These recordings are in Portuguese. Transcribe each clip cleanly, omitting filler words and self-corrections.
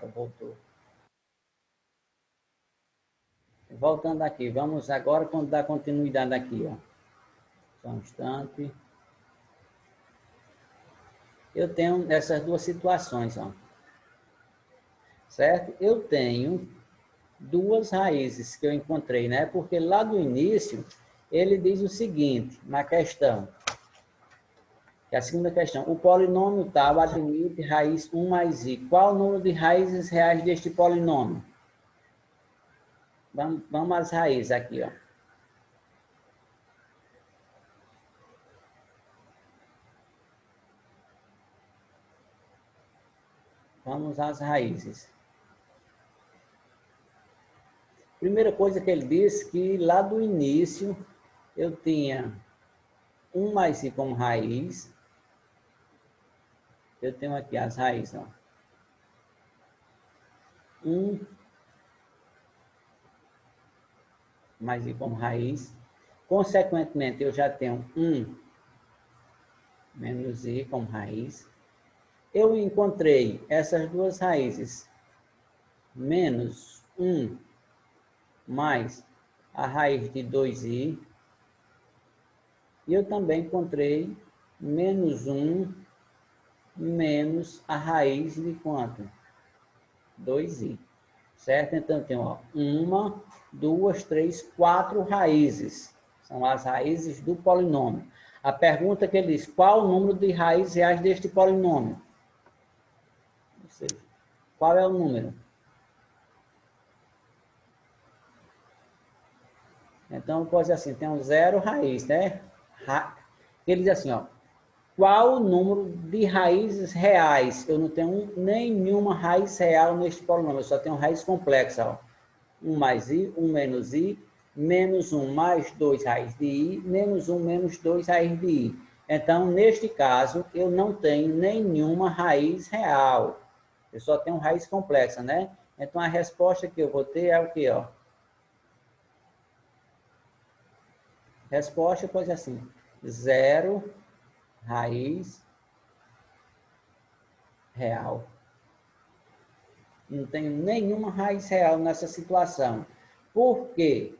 Voltou. Voltando aqui, vamos agora dar continuidade aqui, ó. Só um instante. Eu tenho essas duas situações, ó. Certo? Eu tenho duas raízes que eu encontrei, né? Porque lá do início, ele diz o seguinte, na questão, que é a segunda questão, o polinômio tal admite raiz 1 mais i. Qual o número de raízes reais deste polinômio? Vamos às raízes aqui, ó. Vamos às raízes. Primeira coisa que ele diz que lá do início eu tinha 1 mais i como raiz. Eu tenho aqui as raízes, ó. 1 mais i como raiz. Consequentemente, eu já tenho 1 menos i como raiz. Eu encontrei essas duas raízes, menos 1 mais a raiz de 2i. E eu também encontrei menos 1 menos a raiz de quanto? 2i. Certo? Então, eu tenho ó, 1, 2, 3, 4 raízes. São as raízes do polinômio. A pergunta que ele diz, qual o número de raízes reais deste polinômio? Ou seja, qual é o número? Então, pode ser assim, tem um 0 raiz, né? Ele diz assim, ó, qual o número de raízes reais? Eu não tenho nenhuma raiz real neste polinômio, eu só tenho raiz complexa, ó. 1 mais i, 1 menos i, menos 1 mais 2 raiz de i, menos 1 menos 2 raiz de i. Então, neste caso, eu não tenho nenhuma raiz real. Eu só tenho raiz complexa, né? Então, a resposta que eu vou ter é o quê, ó? Resposta, pois assim, 0 raiz real. Não tenho nenhuma raiz real nessa situação. Por quê?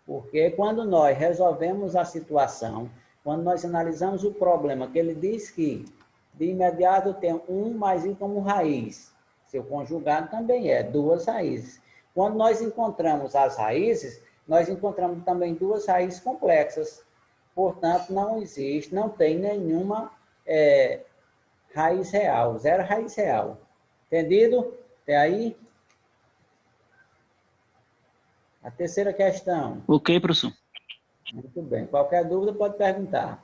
Porque quando nós resolvemos a situação, quando nós analisamos o problema, que ele diz que de imediato eu tenho 1 mais i como raiz. Seu conjugado também é duas raízes. Quando nós encontramos as raízes, nós encontramos também duas raízes complexas. Portanto, não existe, não tem nenhuma raiz real, 0 raiz real. Entendido? Até aí? A terceira questão. Ok, professor. Muito bem. Qualquer dúvida pode perguntar.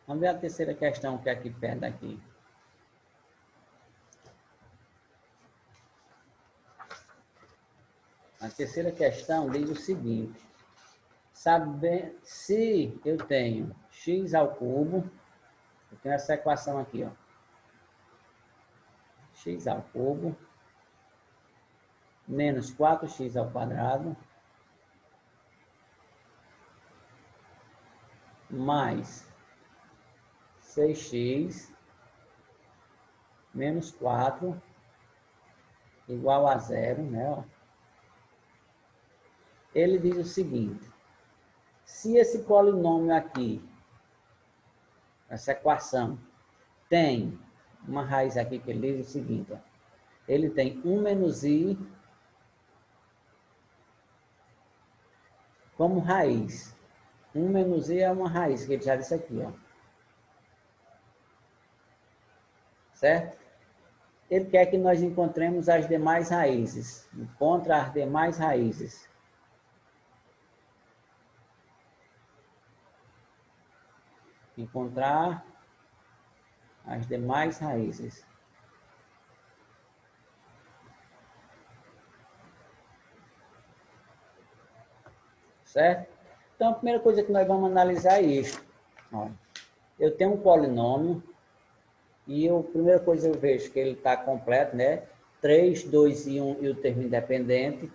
Vamos ver a terceira questão que é aqui perto aqui. A terceira questão diz o seguinte. Saber se eu tenho x ao cubo, eu tenho essa equação aqui, ó. X ao cubo menos 4x ao quadrado mais 6x menos 4 igual a 0, né? Ó. Ele diz o seguinte, se esse polinômio aqui, essa equação, tem uma raiz aqui que ele diz o seguinte, ó, ele tem 1 menos i como raiz. 1 menos i é uma raiz, que ele já disse aqui, ó. Certo? Ele quer que nós encontremos as demais raízes. Encontra as demais raízes. Encontrar as demais raízes. Certo? Então, a primeira coisa que nós vamos analisar é isso. Ó, eu tenho um polinômio e a primeira coisa que eu vejo que ele está completo, né? 3, 2 e 1 e o termo independente.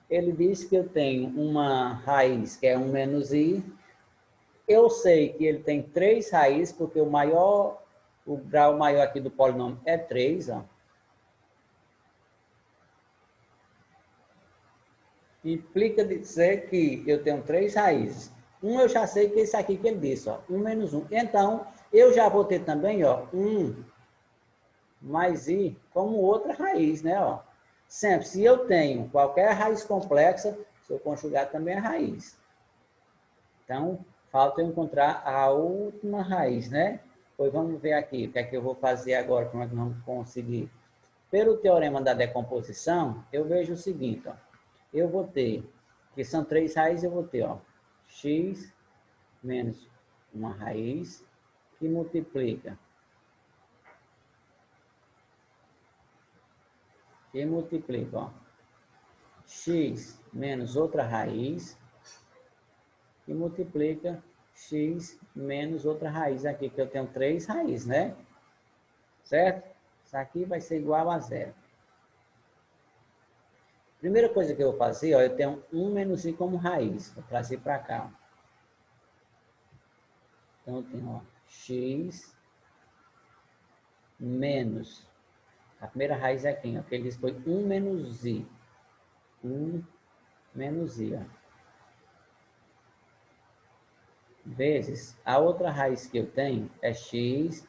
Ele diz que eu tenho uma raiz que é 1 menos i. Eu sei que ele tem 3 raízes, porque o grau maior aqui do polinômio é 3, ó. Implica dizer que eu tenho 3 raízes. Eu já sei que é isso aqui que ele disse, ó, 1 menos 1. Então, eu já vou ter também, ó, 1 mais i como outra raiz, né, ó. Sempre, se eu tenho qualquer raiz complexa, se eu conjugar também é raiz. Então, falta eu encontrar a última raiz, né? Pois vamos ver aqui o que é que eu vou fazer agora, como é que vamos conseguir. Pelo teorema da decomposição, eu vejo o seguinte, ó. Eu vou ter, que são 3 raízes, eu vou ter, ó, x menos uma raiz que multiplica ó, x menos outra raiz que multiplica x menos outra raiz aqui, que eu tenho 3 raízes, né? Certo? Isso aqui vai ser igual a 0. Primeira coisa que eu vou fazer, ó, eu tenho 1 menos i como raiz. Vou trazer para cá. Ó. Então, eu tenho ó, x menos... A primeira raiz é quem? Ó, que ele disse foi 1 menos i. 1 menos i. Ó. Vezes a outra raiz que eu tenho é x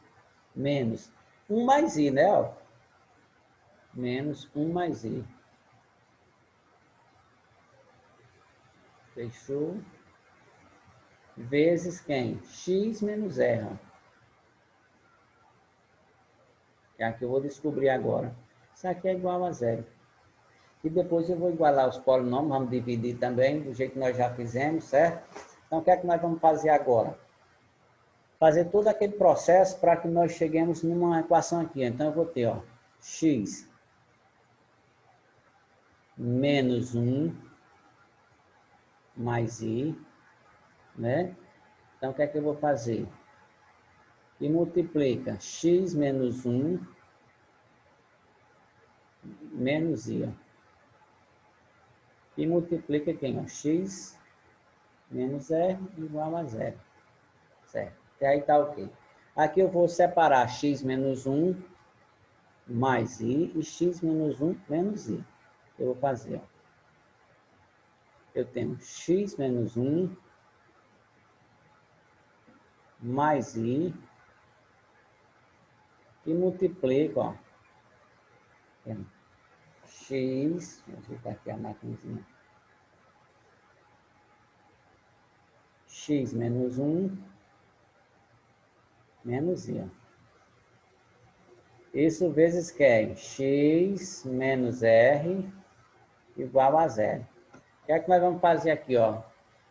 menos 1 mais i, né? Ó. Menos 1 mais i. Fechou? Vezes quem? X menos R. É a que eu vou descobrir agora. Isso aqui é igual a 0. E depois eu vou igualar os polinômios, vamos dividir também, do jeito que nós já fizemos, certo? Então, o que é que nós vamos fazer agora? Fazer todo aquele processo para que nós cheguemos numa equação aqui. Então, eu vou ter, ó, x menos 1 mais i, né? Então, o que é que eu vou fazer? E multiplica x menos 1 menos i, ó. E multiplica quem? Ó, x menos r igual a 0. Certo? E aí está o quê? Aqui eu vou separar x menos 1 mais i e x menos 1 menos i. Eu vou fazer, ó. Eu tenho x menos 1 mais i e multiplico, ó. X, vou botar aqui a maquinazinha. X menos 1 menos i. Ó. Isso vezes quem? X menos r igual a 0. O que é que nós vamos fazer aqui, ó?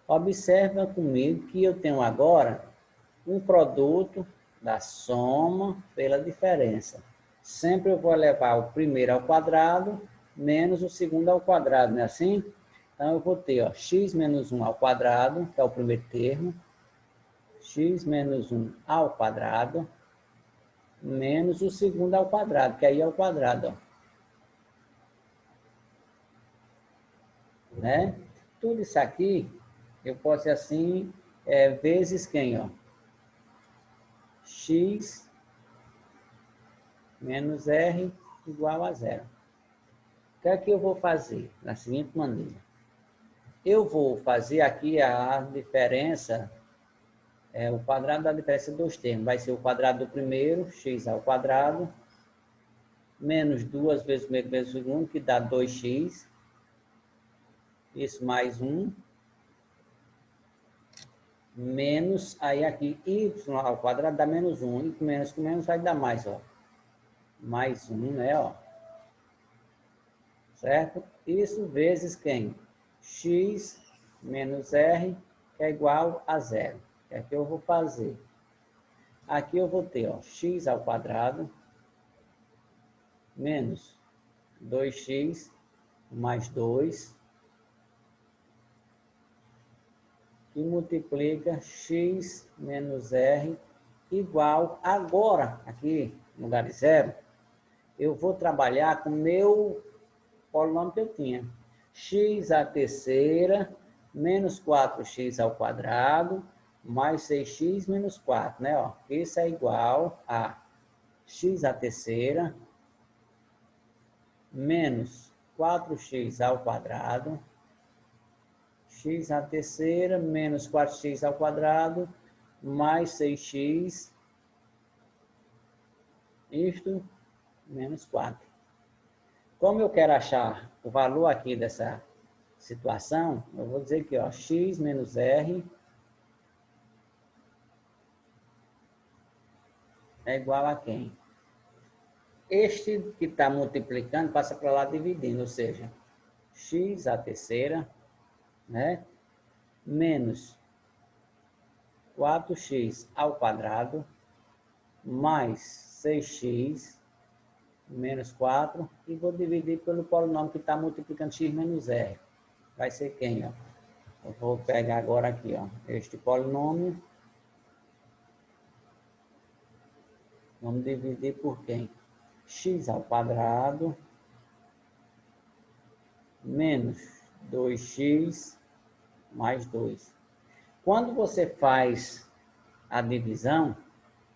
Observa comigo que eu tenho agora um produto da soma pela diferença. Sempre eu vou levar o primeiro ao quadrado menos o segundo ao quadrado, não é assim? Então, eu vou ter, ó, x menos 1 ao quadrado, que é o primeiro termo, x menos 1 ao quadrado, menos o segundo ao quadrado, que aí é o quadrado, ó. Né? Tudo isso aqui, eu posso ser assim, vezes quem, ó? X menos r igual a 0. O que é que eu vou fazer? Da seguinte maneira. Eu vou fazer aqui a diferença, o quadrado da diferença dos termos. Vai ser o quadrado do primeiro, x ao quadrado, menos 2 vezes o primeiro vezes o segundo, que dá 2x. Isso mais 1. Menos, aí aqui, y ao quadrado dá menos 1. E com menos vai dar mais, ó. Mais 1, né, ó. Certo? Isso vezes quem? X menos r, que é igual a 0. O que é que eu vou fazer? Aqui eu vou ter, ó, x ao quadrado menos 2x mais 2, que multiplica x menos r igual, agora, aqui no lugar de 0, eu vou trabalhar com o meu polinômio que eu tinha. X à terceira menos 4x ao quadrado mais 6x menos 4, né? Ó, isso é igual a x à terceira menos 4x ao quadrado, x à terceira menos 4x ao quadrado, mais 6x, isto, menos 4. Como eu quero achar o valor aqui dessa situação, eu vou dizer aqui, ó, x menos r é igual a quem? Este que está multiplicando passa para lá dividindo, ou seja, x à terceira, né? Menos 4x ao quadrado, mais 6x, menos 4, e vou dividir pelo polinômio que está multiplicando x menos r. Vai ser quem, ó? Eu vou pegar agora aqui, ó, este polinômio. Vamos dividir por quem? X ao quadrado menos 2x mais 2. Quando você faz a divisão,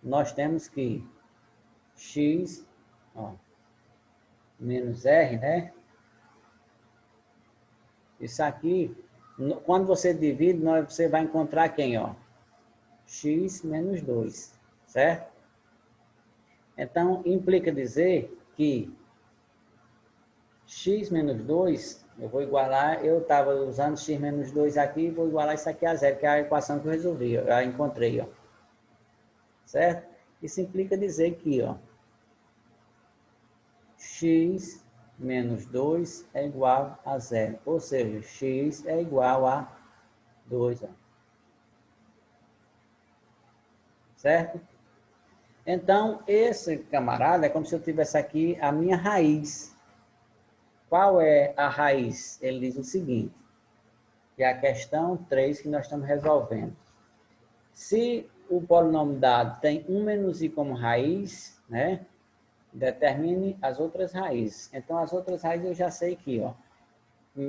nós temos que x, ó, menos r, né? Isso aqui, quando você divide, você vai encontrar quem, ó? X menos 2, certo? Então, implica dizer que x menos 2, eu vou igualar, eu estava usando x menos 2 aqui, vou igualar isso aqui a zero, que é a equação que eu resolvi, eu já encontrei, ó. Certo? Isso implica dizer que, ó, x menos 2 é igual a zero, ou seja, x é igual a 2, ó. Certo? Então, esse camarada é como se eu tivesse aqui a minha raiz. Qual é a raiz? Ele diz o seguinte, que é a questão 3 que nós estamos resolvendo. Se o polinômio dado tem 1 menos i como raiz, né? Determine as outras raízes. Então, as outras raízes eu já sei aqui, ó.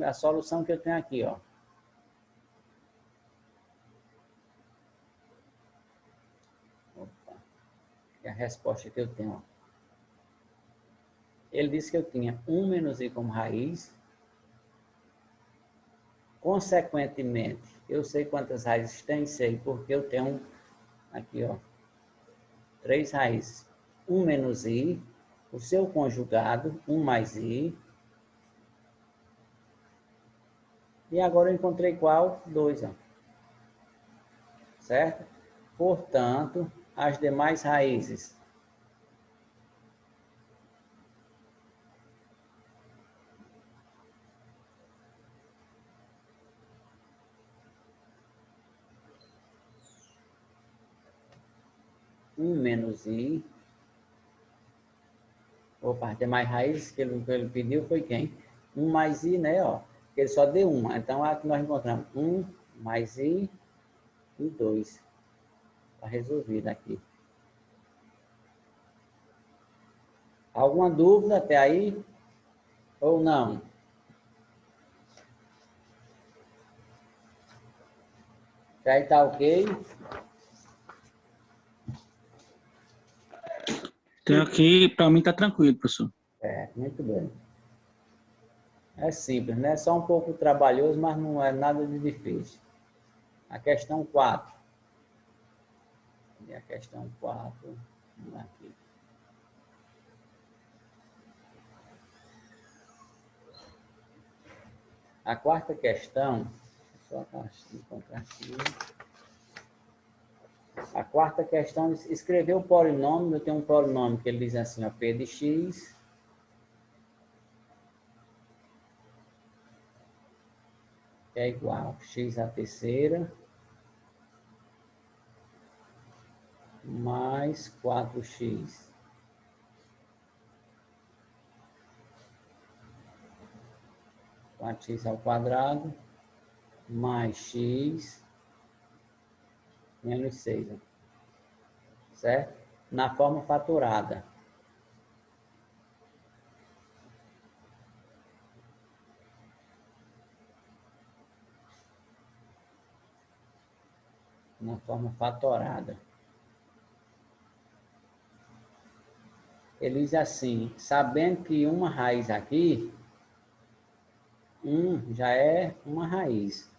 A solução que eu tenho aqui, ó. Opa. É a resposta que eu tenho, ó. Ele disse que eu tinha 1 menos i como raiz. Consequentemente, eu sei quantas raízes tem, sei, porque eu tenho aqui, ó, 3 raízes. 1 menos i, o seu conjugado, 1 mais i. E agora eu encontrei qual? 2, ó. Certo? Portanto, as demais raízes menos i. Opa, as demais raízes que ele pediu foi quem? 1 mais i, né? Ó, ele só deu uma. Então, aqui nós encontramos 1 mais i e 2. Está resolvido aqui. Alguma dúvida até aí? Ou não? Até aí tá ok? Então aqui, para mim, tá tranquilo, professor. É, muito bem. É simples, né? Só um pouco trabalhoso, mas não é nada de difícil. A questão 4. E a questão 4. Vamos aqui. A quarta questão, só encontrar aqui. A quarta questão, escrever o polinômio, eu tenho um polinômio que ele diz assim, ó, p de x é igual a x à terceira mais 4x. X ao quadrado mais x menos 6, certo? Na forma fatorada. Na forma fatorada. Ele diz assim, sabendo que uma raiz aqui, 1 já é uma raiz.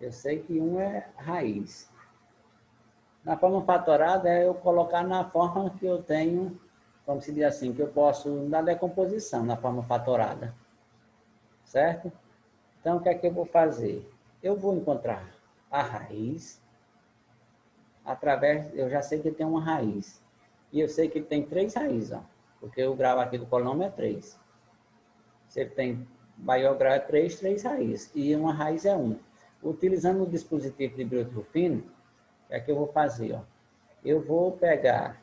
Eu sei que 1 é raiz. Na forma fatorada é eu colocar na forma que eu tenho, como se diz assim, que eu posso, na decomposição, na forma fatorada. Certo? Então, o que é que eu vou fazer? Eu vou encontrar a raiz, através, eu já sei que tem uma raiz. E eu sei que tem 3 raízes, ó, porque o grau aqui do polinômio é 3. Se ele tem maior grau é 3, 3 raízes. E uma raiz é 1. Utilizando o dispositivo de Bruto-Ruffino, o que é que eu vou fazer? Ó? Eu vou pegar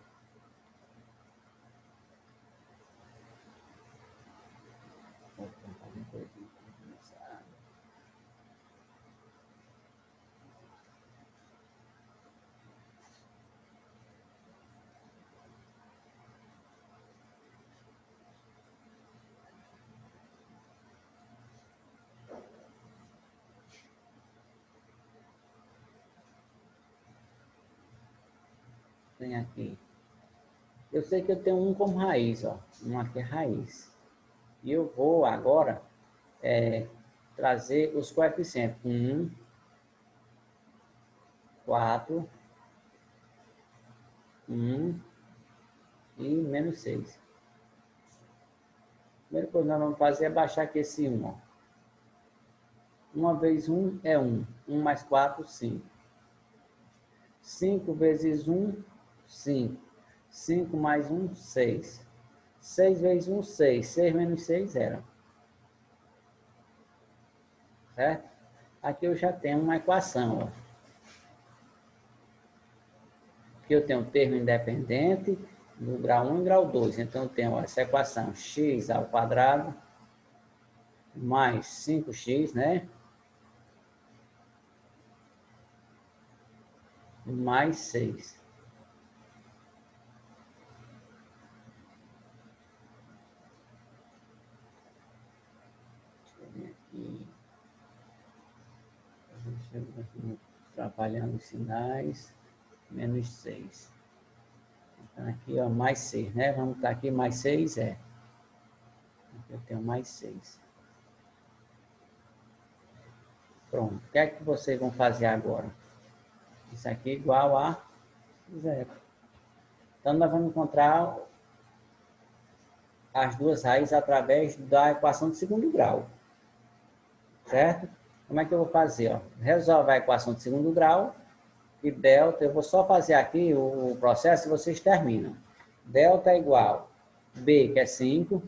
tem aqui. Eu sei que eu tenho 1 como raiz, ó. 1 aqui é raiz. E eu vou agora trazer os coeficientes. 1, 4, 1 e menos 6. A primeira coisa que nós vamos fazer é baixar aqui esse 1. Ó. 1 vezes 1 é 1. 1 mais 4, 5. 5 vezes 1, 5. 5 mais 1, 6. 6 vezes 1, 6. 6 menos 6, 0. Certo? Aqui eu já tenho uma equação. Ó. Aqui eu tenho um termo independente no grau 1 e grau 2. Então, eu tenho essa equação x ao quadrado mais 5x, né? Mais 6. Trabalhando os sinais, menos 6. Então, aqui, ó, mais 6, né? Vamos estar aqui, mais 6 é. Aqui eu tenho mais 6. Pronto. O que é que vocês vão fazer agora? Isso aqui é igual a 0. Então, nós vamos encontrar as duas raízes através da equação de segundo grau. Certo? Como é que eu vou fazer? Ó? Resolve a equação de segundo grau e delta, eu vou só fazer aqui o processo e vocês terminam. Delta é igual a B, que é 5,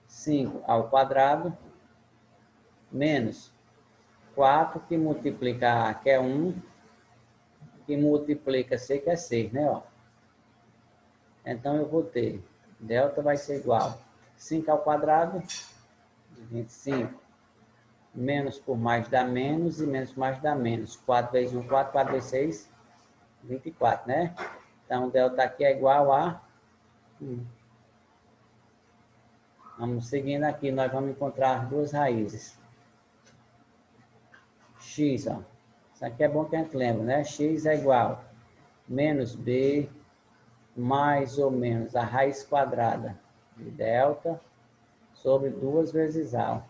5 ao quadrado, menos 4, que multiplica A, que é 1, que multiplica C, que é 6, né? Ó. Então, eu vou ter, delta vai ser igual a 5 ao quadrado, 25, menos por mais dá menos, e menos por mais dá menos. 4 vezes 1, 4, 4 vezes 6, 24, né? Então, delta aqui é igual a 1. Vamos seguindo aqui, nós vamos encontrar duas raízes. X, ó. Isso aqui é bom que a gente lembra, né? X é igual a menos B mais ou menos a raiz quadrada de delta sobre 2 vezes A.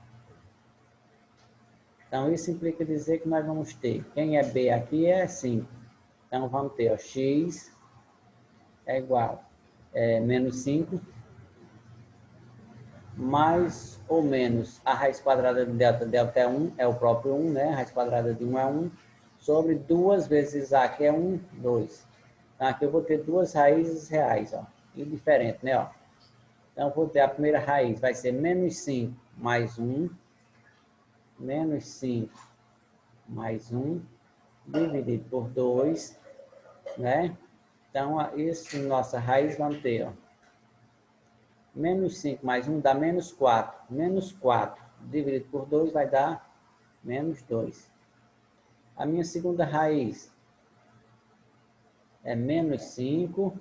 Então, isso implica dizer que nós vamos ter, quem é B aqui é 5. Então, vamos ter, ó, X é igual a menos 5 mais ou menos a raiz quadrada de delta, delta é 1, é o próprio 1, né? A raiz quadrada de 1 é 1, sobre 2 vezes A, que é 1, 2. Então, aqui eu vou ter duas raízes reais, ó, e diferente, né? Ó. Então, eu vou ter a primeira raiz, vai ser menos 5 mais 1, menos 5 mais 1, dividido por 2, né? Então, isso, nossa raiz, vamos ter, ó, menos 5 mais 1 dá menos 4. Menos 4 dividido por 2 vai dar menos 2. A minha segunda raiz é menos 5,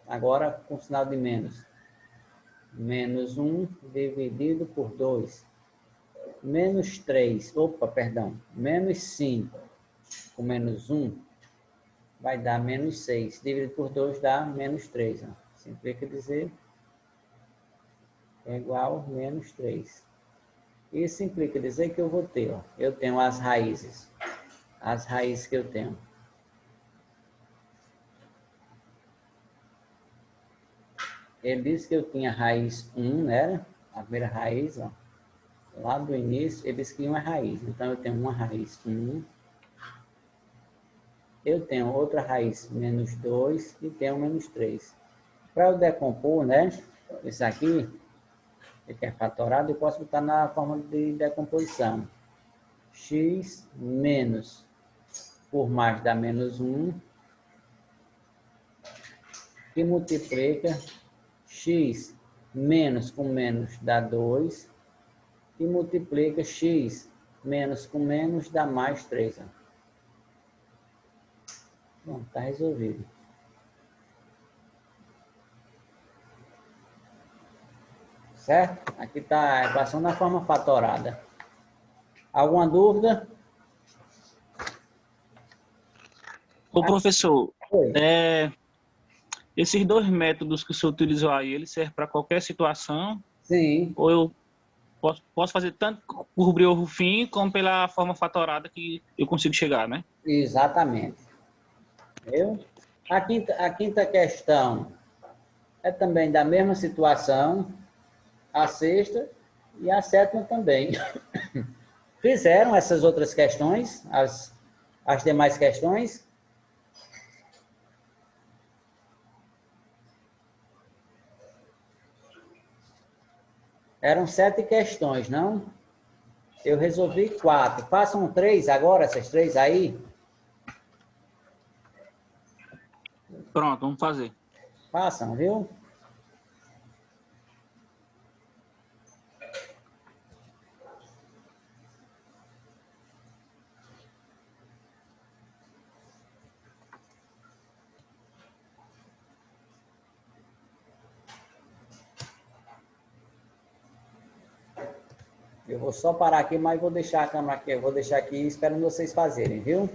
agora com sinal de menos. menos 1 dividido por 2. Menos 3, menos 5 com menos 1 vai dar menos 6. Dividido por 2 dá menos 3. Ó. Simplifica dizer é igual a menos 3. Isso implica dizer que eu vou ter, ó, eu tenho as raízes que eu tenho. Ele disse que eu tinha raiz 1, né? A primeira raiz, ó. Lá do início, ele disse que uma raiz. Então, eu tenho uma raiz 1. Eu tenho outra raiz menos 2 e tenho menos 3. Para eu decompor, né? Isso aqui, que é fatorado, eu posso botar na forma de decomposição. X menos por mais dá menos 1, que multiplica x menos com menos dá 2, e multiplica x menos com menos dá mais 3. Ó. Bom, está resolvido. Certo? Aqui está a equação na forma fatorada. Alguma dúvida? Ô, professor, Oi. esses dois métodos que o senhor utilizou aí, eles servem para qualquer situação? Sim. Ou eu posso fazer tanto por cobrir o fim, como pela forma fatorada que eu consigo chegar, né? Exatamente. Viu? A quinta questão é também da mesma situação, a sexta e a sétima também. Fizeram essas outras questões, as demais questões? Eram 7 questões, não? Eu resolvi 4. Façam 3 agora, essas 3 aí. Pronto, vamos fazer. Façam, viu? Eu vou só parar aqui, mas vou deixar a câmera aqui. Eu vou deixar aqui esperando vocês fazerem, viu?